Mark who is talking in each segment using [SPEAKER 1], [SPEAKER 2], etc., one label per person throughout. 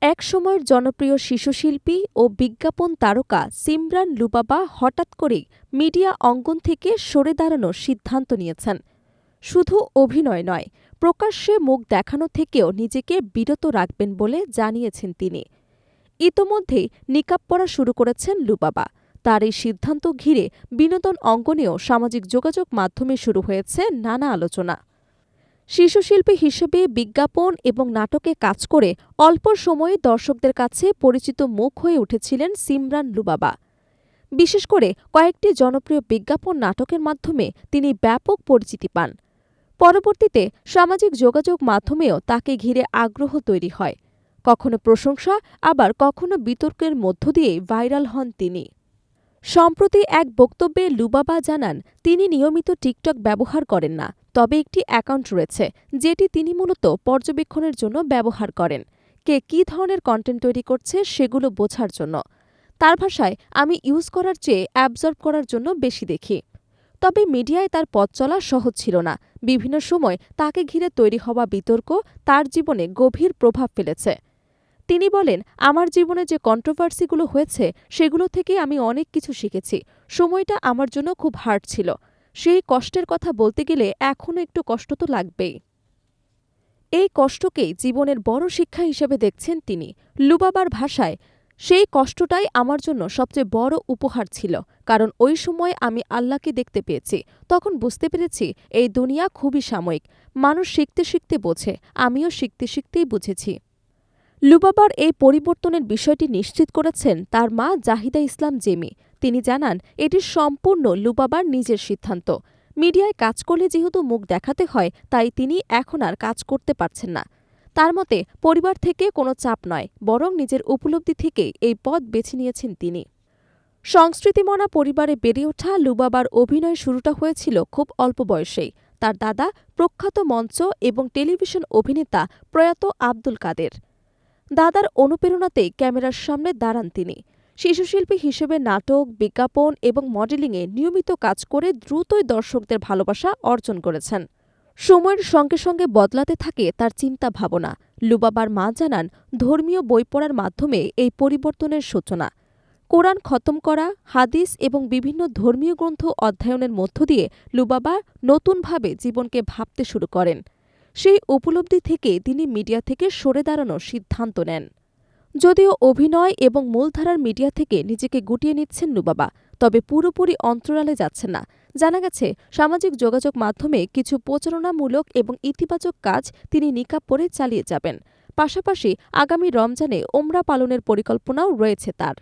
[SPEAKER 1] একসময়ের জনপ্রিয় শিশুশিল্পী ও বিজ্ঞাপন তারকা সিমরান লুবাবা হঠাৎ করেই মিডিয়া অঙ্গন থেকে সরে দাঁড়ানোর সিদ্ধান্ত নিয়েছেন। শুধু অভিনয় নয়, প্রকাশ্যে মুখ দেখানো থেকেও নিজেকে বিরত রাখবেন বলে জানিয়েছেন তিনি। ইতোমধ্যেই নিকাব পরা শুরু করেছেন লুবাবা। তার এই সিদ্ধান্ত ঘিরে বিনোদন অঙ্গনেও সামাজিক যোগাযোগ মাধ্যমে শুরু হয়েছে নানা আলোচনা। শিশুশিল্পী হিসেবে বিজ্ঞাপন এবং নাটকে কাজ করে অল্প সময়ে দর্শকদের কাছে পরিচিত মুখ হয়ে উঠেছিলেন সিমরান লুবাবা। বিশেষ করে কয়েকটি জনপ্রিয় বিজ্ঞাপন নাটকের মাধ্যমে তিনি ব্যাপক পরিচিতি পান। পরবর্তীতে সামাজিক যোগাযোগ মাধ্যমেও তাকে ঘিরে আগ্রহ তৈরি হয়। কখনো প্রশংসা, আবার কখনো বিতর্কের মধ্য দিয়েই ভাইরাল হন তিনি। সম্প্রতি এক বক্তব্যে লুবাবা জানান, তিনি নিয়মিত টিকটক ব্যবহার করেন না, তবে একটি অ্যাকাউন্ট রয়েছে যেটি তিনি মূলত পর্যবেক্ষণের জন্য ব্যবহার করেন। কে কী ধরনের কন্টেন্ট তৈরি করছে সেগুলো বোঝার জন্য। তার ভাষায়, আমি ইউজ করার চেয়ে অ্যাবজর্ব করার জন্য বেশি দেখি। তবে মিডিয়ায় তার পথ চলা সহজ ছিল না। বিভিন্ন সময় তাকে ঘিরে তৈরি হওয়া বিতর্ক তার জীবনে গভীর প্রভাব ফেলেছে। তিনি বলেন, আমার জীবনে যে কন্ট্রোভার্সিগুলো হয়েছে সেগুলো থেকে আমি অনেক কিছু শিখেছি। সময়টা আমার জন্য খুব হার্ড ছিল। সেই কষ্টের কথা বলতে গেলে এখনও একটু কষ্ট তো লাগবেই। এই কষ্টকেই জীবনের বড় শিক্ষা হিসেবে দেখছেন তিনি। লুবাবার ভাষায়, সেই কষ্টটাই আমার জন্য সবচেয়ে বড় উপহার ছিল, কারণ ওই সময় আমি আল্লাহকে দেখতে পেয়েছি। তখন বুঝতে পেরেছি এই দুনিয়া খুবই সাময়িক। মানুষ শিখতে শিখতে বোঝে, আমিও শিখতে শিখতেই বুঝেছি। লুবাবার এই পরিবর্তনের বিষয়টি নিশ্চিত করেছেন তার মা জাহিদা ইসলাম জেমি। তিনি জানান, এটি সম্পূর্ণ লুবাবার নিজের সিদ্ধান্ত। মিডিয়ায় কাজ করলে যেহেতু মুখ দেখাতে হয়, তাই তিনি এখন আর কাজ করতে পারছেন না। তার মতে, পরিবার থেকে কোনো চাপ নয়, বরং নিজের উপলব্ধি থেকেই এই পথ বেছে নিয়েছেন তিনি। সংস্কৃতিমনা পরিবারে বেড়ে ওঠা লুবাবার অভিনয় শুরুটা হয়েছিল খুব অল্প বয়সেই। তার দাদা প্রখ্যাত মঞ্চ এবং টেলিভিশন অভিনেতা প্রয়াত আব্দুল কাদের। দাদার অনুপ্রেরণাতেই ক্যামেরার সামনে দাঁড়ান তিনি। শিশুশিল্পী হিসেবে নাটক, বিজ্ঞাপন এবং মডেলিংয়ে নিয়মিত কাজ করে দ্রুতই দর্শকদের ভালোবাসা অর্জন করেছেন। সময়ের সঙ্গে সঙ্গে বদলাতে থাকে তার চিন্তা ভাবনা। লুবাবার মা জানান, ধর্মীয় বই পড়ার মাধ্যমে এই পরিবর্তনের সূচনা। কোরআন খতম করা, হাদিস এবং বিভিন্ন ধর্মীয় গ্রন্থ অধ্যয়নের মধ্য দিয়ে লুবাবা নতুনভাবে জীবনকে ভাবতে শুরু করেন। সেই উপলব্ধি থেকে তিনি মিডিয়া থেকে সরে দাঁড়ানোর সিদ্ধান্ত নেন। যদিও অভিনয় এবং মূলধারার মিডিয়া থেকে নিজেকে গুটিয়ে নিচ্ছেন লুবাবা, তবে পুরোপুরি অন্তরালে যাচ্ছেন না। জানা গেছে, সামাজিক যোগাযোগ মাধ্যমে কিছু প্রচারণামূলক এবং ইতিবাচক কাজ তিনি নিকাব পরে চালিয়ে যাবেন। পাশাপাশি আগামী রমজানে ওমরা পালনের পরিকল্পনাও রয়েছে তার।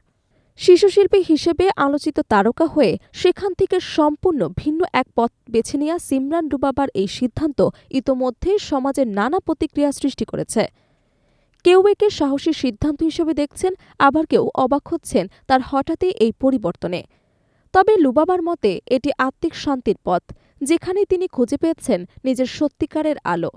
[SPEAKER 1] শিশুশিল্পী হিসেবে আলোচিত তারকা হয়ে সেখান থেকে সম্পূর্ণ ভিন্ন এক পথ বেছে নেওয়া সিমরান লুবাবার এই সিদ্ধান্ত ইতোমধ্যেই সমাজের নানা প্রতিক্রিয়া সৃষ্টি করেছে। কেউ একে সাহসী সিদ্ধান্ত হিসেবে দেখছেন, আবার কেউ অবাক হচ্ছেন তার হঠাৎই এই পরিবর্তনে। তবে লুবাবার মতে, এটি আত্মিক শান্তির পথ, যেখানে তিনি খুঁজে পেয়েছেন নিজের সত্যিকারের আলো।